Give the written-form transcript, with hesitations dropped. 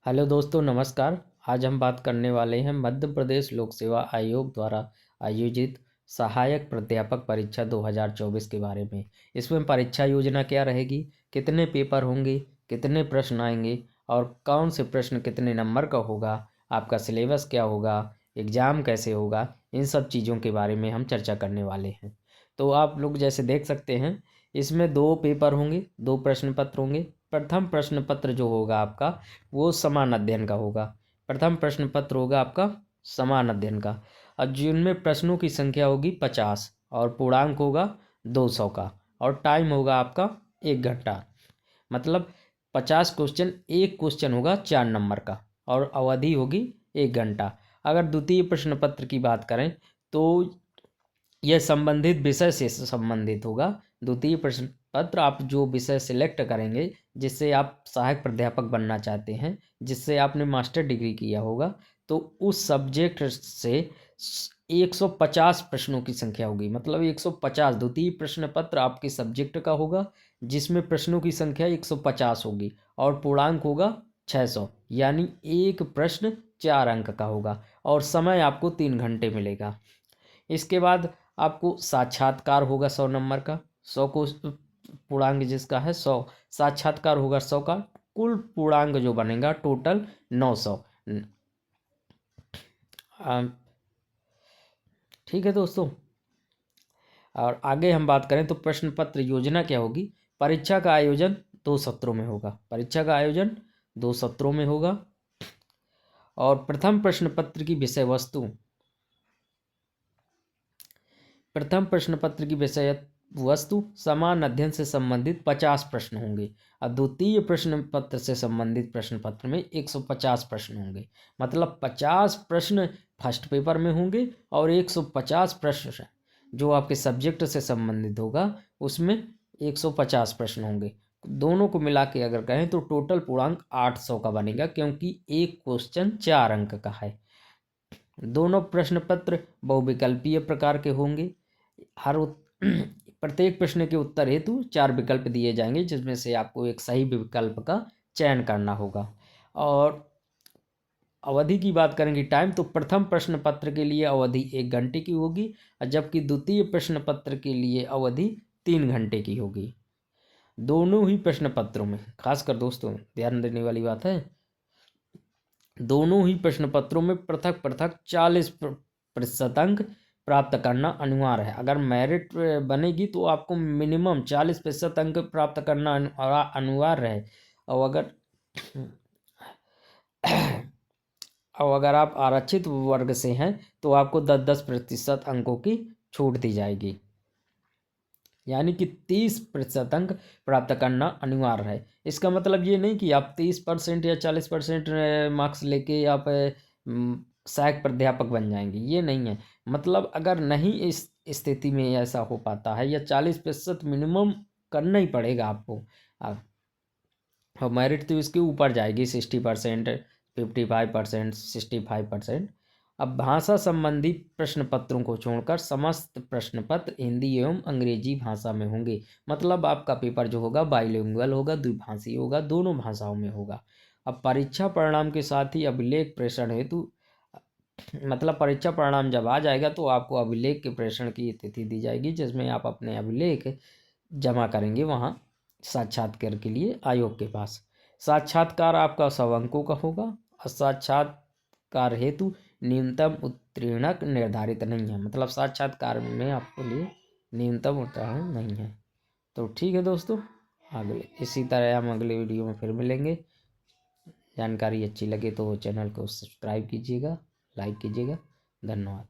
Hello दोस्तों, नमस्कार। आज हम बात करने वाले हैं मध्य प्रदेश लोक सेवा आयोग द्वारा आयोजित सहायक प्राध्यापक परीक्षा 2024 के बारे में। इसमें परीक्षा योजना क्या रहेगी, कितने पेपर होंगे, कितने प्रश्न आएंगे और कौन से प्रश्न कितने नंबर का होगा, आपका सिलेबस क्या होगा, एग्ज़ाम कैसे होगा, इन सब चीज़ों के बारे में हम चर्चा करने वाले हैं। तो आप लोग जैसे देख सकते हैं, इसमें 2 पेपर होंगे, 2 प्रश्न पत्र होंगे। प्रथम प्रश्न पत्र जो होगा आपका, वो समान अध्ययन का होगा। प्रथम प्रश्न पत्र होगा आपका समान अध्ययन का, और जिनमें प्रश्नों की संख्या होगी 50 और पूर्णांक होगा 200 का, और टाइम होगा आपका 1 घंटा। मतलब 50 क्वेश्चन, एक क्वेश्चन होगा 4 नंबर का, और अवधि होगी 1 घंटा। अगर द्वितीय प्रश्न पत्र की बात करें तो यह संबंधित विषय से संबंधित होगा। द्वितीय प्रश्न पत्र आप जो विषय सिलेक्ट करेंगे, जिससे आप सहायक प्राध्यापक बनना चाहते हैं, जिससे आपने मास्टर डिग्री किया होगा, तो उस सब्जेक्ट से 150 प्रश्नों की संख्या होगी। मतलब 150 द्वितीय प्रश्न पत्र आपके सब्जेक्ट का होगा, जिसमें प्रश्नों की संख्या 150 होगी, और पूर्णांक होगा 600। यानी एक प्रश्न 4 अंक का होगा, और समय आपको 3 घंटे मिलेगा। इसके बाद आपको साक्षात्कार होगा 100 नंबर का। 100 को पूर्णांक जिसका है 100, साक्षात्कार होगा 100 का। कुल पूर्णांक जो बनेगा टोटल 900। ठीक है दोस्तों। और आगे हम बात करें तो प्रश्न पत्र योजना क्या होगी। परीक्षा का आयोजन 2 सत्रों में होगा। परीक्षा का आयोजन 2 सत्रों में होगा। और प्रथम प्रश्न पत्र की विषय वस्तु, प्रथम प्रश्न पत्र की विषय वस्तु समान अध्ययन से संबंधित 50 प्रश्न होंगे, और द्वितीय प्रश्न पत्र से संबंधित प्रश्न पत्र में 150 प्रश्न होंगे। मतलब 50 प्रश्न फर्स्ट पेपर में होंगे, और 150 प्रश्न जो आपके सब्जेक्ट से संबंधित होगा उसमें 150 प्रश्न होंगे। दोनों को मिला के अगर कहें तो टोटल पूर्णांक 800 का बनेगा, क्योंकि एक क्वेश्चन 4 अंक का है। दोनों प्रश्न पत्र बहुविकल्पीय प्रकार के होंगे। प्रत्येक प्रश्न के उत्तर हेतु 4 विकल्प दिए जाएंगे, जिसमें से आपको एक सही विकल्प का चयन करना होगा। और अवधि की बात करेंगे टाइम, तो प्रथम प्रश्न पत्र के लिए अवधि 1 घंटे की होगी, और जबकि द्वितीय प्रश्न पत्र के लिए अवधि 3 घंटे की होगी। दोनों ही प्रश्न पत्रों में, खासकर दोस्तों ध्यान देने वाली बात है, दोनों ही प्रश्न पत्रों में पृथक पृथक 40% अंक प्राप्त करना अनिवार्य है। अगर मेरिट बनेगी तो आपको मिनिमम 40% अंक प्राप्त करना अनिवार्य है। और अगर आप आरक्षित वर्ग से हैं तो आपको 10% अंकों की छूट दी जाएगी। यानी कि 30% अंक प्राप्त करना अनिवार्य है। इसका मतलब ये नहीं कि आप 30% या 40% मार्क्स लेके आप सहायक प्राध्यापक बन जाएंगे, ये नहीं है। मतलब अगर नहीं इस स्थिति में ऐसा हो पाता है, या 40% मिनिमम करना ही पड़ेगा आपको, और मेरिट तो इसके ऊपर जाएगी 60%, 55%, 65%। अब भाषा संबंधी प्रश्न पत्रों को छोड़कर समस्त प्रश्न पत्र हिंदी एवं अंग्रेजी भाषा में होंगे। मतलब आपका पेपर जो होगा बाइलिंगुअल होगा, द्विभाषी होगा, दोनों भाषाओं में होगा। अब परीक्षा परिणाम के साथ ही अभिलेख प्रेषण हेतु, मतलब परीक्षा परिणाम जब आ जाएगा तो आपको अभिलेख के प्रेषण की तिथि दी जाएगी, जिसमें आप अपने अभिलेख जमा करेंगे वहाँ साक्षात्कार के लिए आयोग के पास। साक्षात्कार आपका 100 अंकों का होगा, और साक्षात्कार हेतु न्यूनतम उत्तीर्णक निर्धारित नहीं है। मतलब साक्षात्कार में आपको लिए न्यूनतम उत्तीर्ण नहीं है। तो ठीक है दोस्तों, अगले इसी तरह हम अगले वीडियो में फिर मिलेंगे। जानकारी अच्छी लगे तो चैनल को सब्सक्राइब कीजिएगा, लाइक कीजिएगा। धन्यवाद।